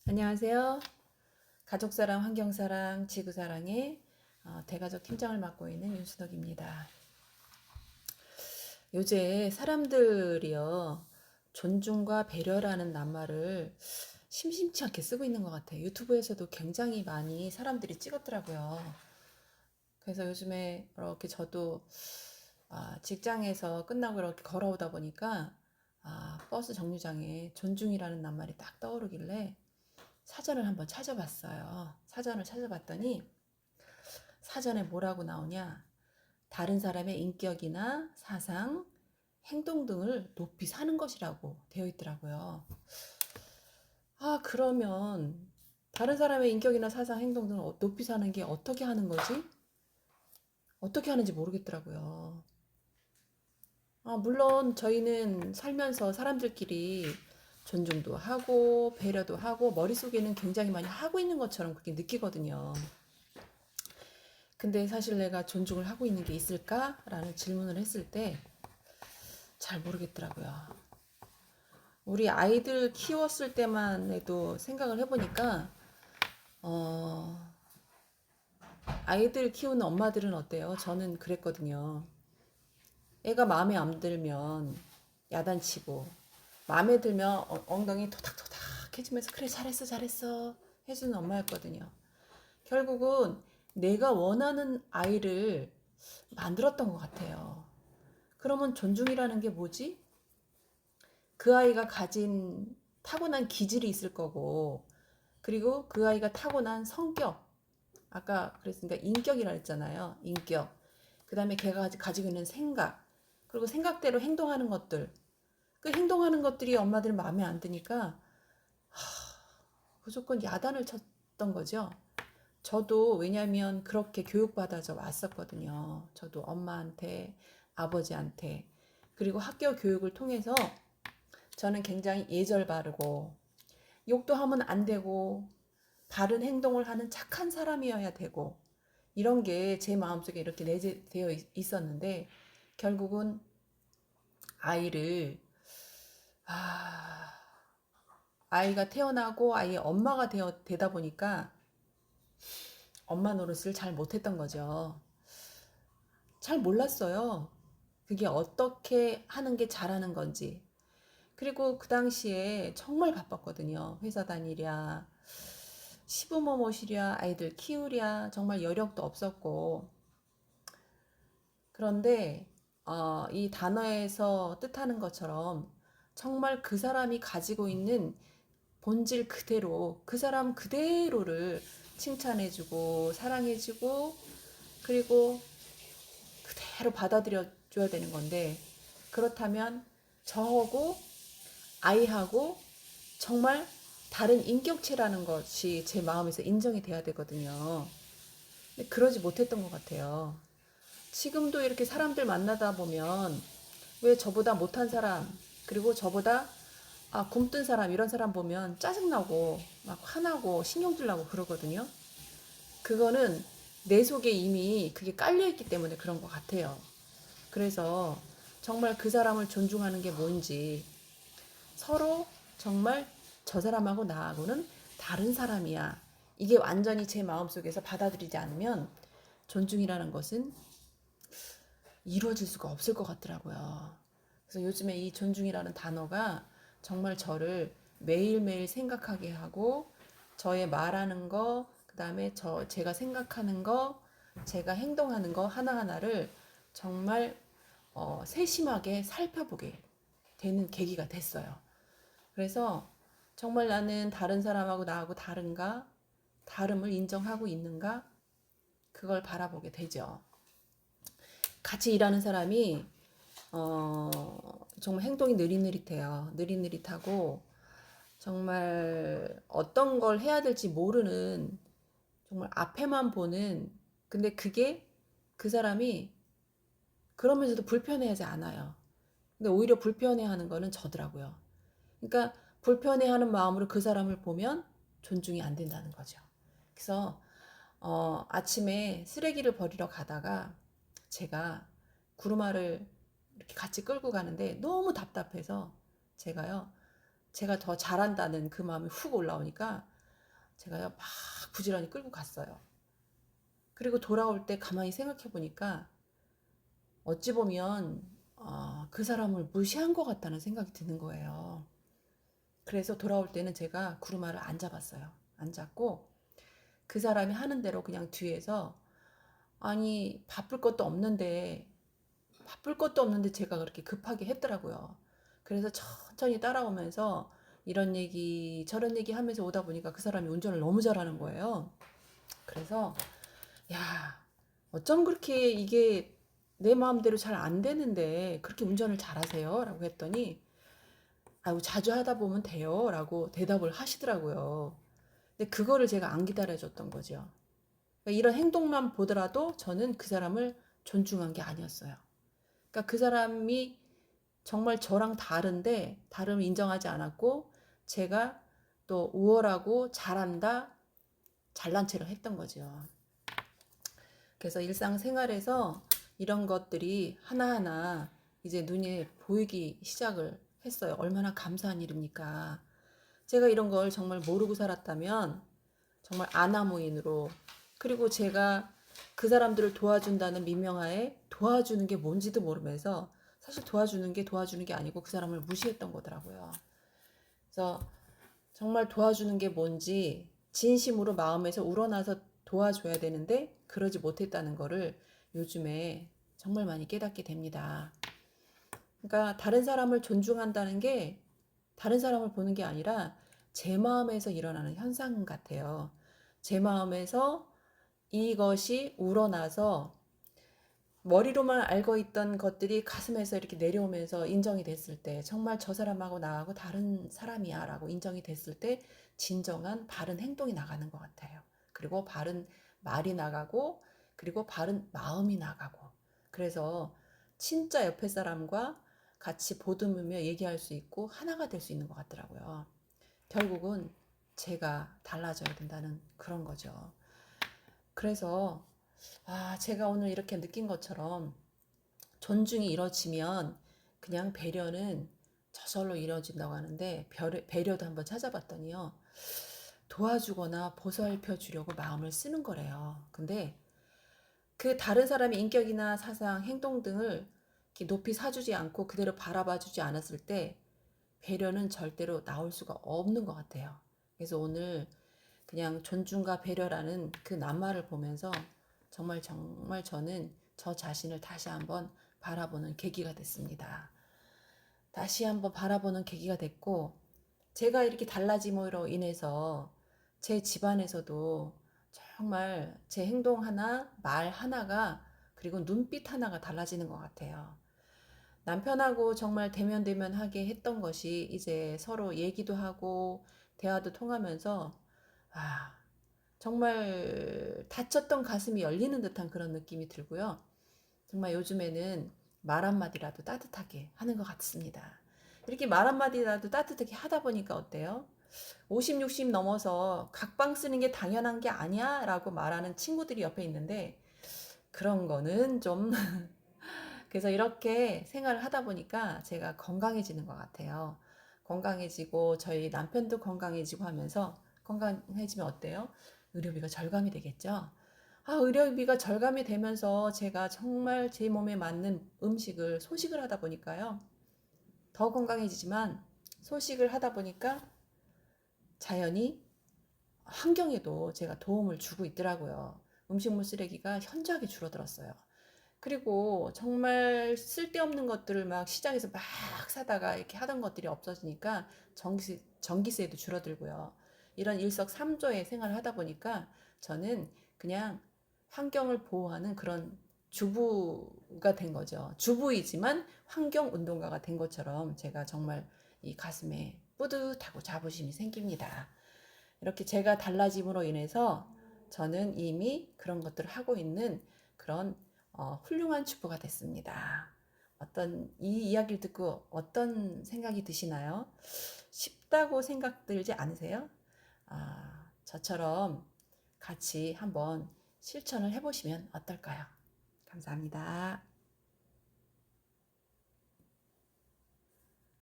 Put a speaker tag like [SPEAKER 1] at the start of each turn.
[SPEAKER 1] 안녕하세요. 가족사랑, 환경사랑, 지구사랑의 대가족 팀장을 맡고 있는 윤수덕입니다. 요새 사람들이요, 존중과 배려라는 낱말을 심심치 않게 쓰고 있는 것 같아요. 유튜브에서도 굉장히 많이 사람들이 찍었더라고요. 그래서 요즘에 이렇게 저도 직장에서 끝나고 이렇게 걸어오다 보니까 버스 정류장에 존중이라는 낱말이 딱 떠오르길래 사전을 한번 찾아봤어요. 사전을 찾아봤더니 사전에 뭐라고 나오냐? 다른 사람의 인격이나 사상, 행동 등을 높이 사는 것이라고 되어 있더라고요. 그러면 다른 사람의 인격이나 사상, 행동 등을 높이 사는 게 어떻게 하는 거지? 어떻게 하는지 모르겠더라고요. 물론 저희는 살면서 사람들끼리 존중도 하고 배려도 하고 머릿속에는 굉장히 많이 하고 있는 것처럼 그렇게 느끼거든요. 근데 사실 내가 존중을 하고 있는 게 있을까? 라는 질문을 했을 때 잘 모르겠더라고요. 우리 아이들 키웠을 때만 해도 생각을 해보니까, 어, 아이들 키우는 엄마들은 어때요? 저는 그랬거든요. 애가 마음에 안 들면 야단치고, 마음에 들면 엉덩이 토닥토닥 해주면서 그래, 잘했어, 잘했어 해주는 엄마였거든요. 결국은 내가 원하는 아이를 만들었던 것 같아요. 그러면 존중이라는 게 뭐지? 그 아이가 가진 타고난 기질이 있을 거고, 그리고 그 아이가 타고난 성격, 아까 그랬으니까 인격이라 했잖아요. 인격. 그 다음에 걔가 가지고 있는 생각, 그리고 생각대로 행동하는 것들. 그 행동하는 것들이 엄마들 마음에 안 드니까 무조건 야단을 쳤던 거죠. 저도 왜냐면 그렇게 교육받아서 왔었거든요. 저도 엄마한테, 아버지한테, 그리고 학교 교육을 통해서 저는 굉장히 예절 바르고 욕도 하면 안 되고 바른 행동을 하는 착한 사람이어야 되고 이런 게 제 마음속에 이렇게 내재되어 있었는데 결국은 아이를 아, 아이가 태어나고 아이의 엄마가 되다 보니까 엄마 노릇을 잘 못했던 거죠. 잘 몰랐어요. 그게 어떻게 하는 게 잘하는 건지. 그리고 그 당시에 정말 바빴거든요. 회사 다니랴, 시부모 모시랴, 아이들 키우랴, 정말 여력도 없었고. 그런데 이 단어에서 뜻하는 것처럼 정말 그 사람이 가지고 있는 본질 그대로, 그 사람 그대로를 칭찬해주고, 사랑해주고, 그리고 그대로 받아들여줘야 되는 건데, 그렇다면 저하고 아이하고 정말 다른 인격체라는 것이 제 마음에서 인정이 돼야 되거든요. 근데 그러지 못했던 것 같아요. 지금도 이렇게 사람들 만나다 보면 왜 저보다 못한 사람, 그리고 저보다 굼뜬 사람, 이런 사람 보면 짜증나고 막 화나고 신경질 나고 그러거든요. 그거는 내 속에 이미 그게 깔려있기 때문에 그런 것 같아요. 그래서 정말 그 사람을 존중하는 게 뭔지, 서로 정말 저 사람하고 나하고는 다른 사람이야, 이게 완전히 제 마음속에서 받아들이지 않으면 존중이라는 것은 이루어질 수가 없을 것 같더라고요. 그래서 요즘에 이 존중이라는 단어가 정말 저를 매일매일 생각하게 하고, 저의 말하는 거, 그 다음에 제가 생각하는 거, 제가 행동하는 거 하나하나를 정말 세심하게 살펴보게 되는 계기가 됐어요. 그래서 정말 나는 다른 사람하고 나하고 다른가? 다름을 인정하고 있는가? 그걸 바라보게 되죠. 같이 일하는 사람이 정말 행동이 느릿느릿해요. 느릿느릿하고 정말 어떤 걸 해야 될지 모르는, 정말 앞에만 보는, 근데 그게 그 사람이 그러면서도 불편해하지 않아요. 근데 오히려 불편해하는 거는 저더라고요. 그러니까 불편해하는 마음으로 그 사람을 보면 존중이 안 된다는 거죠. 그래서 아침에 쓰레기를 버리러 가다가 제가 구루마를 이렇게 같이 끌고 가는데 너무 답답해서 제가 더 잘한다는 그 마음이 훅 올라오니까 제가 막 부지런히 끌고 갔어요. 그리고 돌아올 때 가만히 생각해 보니까 어찌 보면 그 사람을 무시한 것 같다는 생각이 드는 거예요. 그래서 돌아올 때는 제가 구루마를 안 잡았어요. 안 잡고 그 사람이 하는 대로 그냥 뒤에서, 아니 바쁠 것도 없는데 제가 그렇게 급하게 했더라고요. 그래서 천천히 따라오면서 이런 얘기 저런 얘기 하면서 오다 보니까 그 사람이 운전을 너무 잘하는 거예요. 그래서 야, 어쩜 그렇게 이게 내 마음대로 잘 안 되는데 그렇게 운전을 잘하세요? 라고 했더니 아유, 자주 하다 보면 돼요 라고 대답을 하시더라고요. 근데 그거를 제가 안 기다려줬던 거죠. 그러니까 이런 행동만 보더라도 저는 그 사람을 존중한 게 아니었어요. 그러니까 그 사람이 정말 저랑 다른데 다름을 인정하지 않았고 제가 또 우월하고 잘한다, 잘난 체를 했던 거죠. 그래서 일상생활에서 이런 것들이 하나하나 이제 눈에 보이기 시작을 했어요. 얼마나 감사한 일입니까? 제가 이런 걸 정말 모르고 살았다면 정말 아나무인으로, 그리고 제가 그 사람들을 도와준다는 민명하에 도와주는 게 뭔지도 모르면서 사실 도와주는 게 아니고 그 사람을 무시했던 거더라고요. 그래서 정말 도와주는 게 뭔지 진심으로 마음에서 우러나서 도와줘야 되는데 그러지 못했다는 거를 요즘에 정말 많이 깨닫게 됩니다. 그러니까 다른 사람을 존중한다는 게 다른 사람을 보는 게 아니라 제 마음에서 일어나는 현상 같아요. 제 마음에서 이것이 우러나서 머리로만 알고 있던 것들이 가슴에서 이렇게 내려오면서 인정이 됐을 때 정말 저 사람하고 나하고 다른 사람이야 라고 인정이 됐을 때 진정한 바른 행동이 나가는 것 같아요. 그리고 바른 말이 나가고 그리고 바른 마음이 나가고, 그래서 진짜 옆에 사람과 같이 보듬으며 얘기할 수 있고 하나가 될 수 있는 것 같더라고요. 결국은 제가 달라져야 된다는 그런 거죠. 그래서 제가 오늘 이렇게 느낀 것처럼 존중이 이루어지면 그냥 배려는 저절로 이루어진다고 하는데, 배려도 한번 찾아봤더니요. 도와주거나 보살펴 주려고 마음을 쓰는 거래요. 근데 그 다른 사람의 인격이나 사상, 행동 등을 이렇게 높이 사주지 않고 그대로 바라봐 주지 않았을 때 배려는 절대로 나올 수가 없는 것 같아요. 그래서 오늘 그냥 존중과 배려라는 그 낱말을 보면서 정말 정말 저는 저 자신을 다시 한번 바라보는 계기가 됐습니다. 다시 한번 바라보는 계기가 됐고, 제가 이렇게 달라짐으로 인해서 제 집안에서도 정말 제 행동 하나, 말 하나가, 그리고 눈빛 하나가 달라지는 것 같아요. 남편하고 정말 대면대면하게 했던 것이 이제 서로 얘기도 하고 대화도 통하면서 정말 다쳤던 가슴이 열리는 듯한 그런 느낌이 들고요. 정말 요즘에는 말 한마디라도 따뜻하게 하는 것 같습니다. 이렇게 말 한마디라도 따뜻하게 하다 보니까 어때요? 50, 60 넘어서 각방 쓰는 게 당연한 게 아니야 라고 말하는 친구들이 옆에 있는데 그런 거는 좀 그래서 이렇게 생활을 하다 보니까 제가 건강해지는 것 같아요. 건강해지고 저희 남편도 건강해지고 하면서, 건강해지면 어때요? 의료비가 절감이 되겠죠? 의료비가 절감이 되면서 제가 정말 제 몸에 맞는 음식을, 소식을 하다 보니까요. 더 건강해지지만 소식을 하다 보니까 자연히 환경에도 제가 도움을 주고 있더라고요. 음식물 쓰레기가 현저하게 줄어들었어요. 그리고 정말 쓸데없는 것들을 막 시장에서 막 사다가 이렇게 하던 것들이 없어지니까 전기세도 줄어들고요. 이런 일석삼조의 생활을 하다 보니까 저는 그냥 환경을 보호하는 그런 주부가 된 거죠. 주부이지만 환경 운동가가 된 것처럼 제가 정말 이 가슴에 뿌듯하고 자부심이 생깁니다. 이렇게 제가 달라짐으로 인해서 저는 이미 그런 것들을 하고 있는 그런 훌륭한 주부가 됐습니다. 이 이야기를 듣고 어떤 생각이 드시나요? 쉽다고 생각 들지 않으세요? 저처럼 같이 한번 실천을 해보시면 어떨까요? 감사합니다.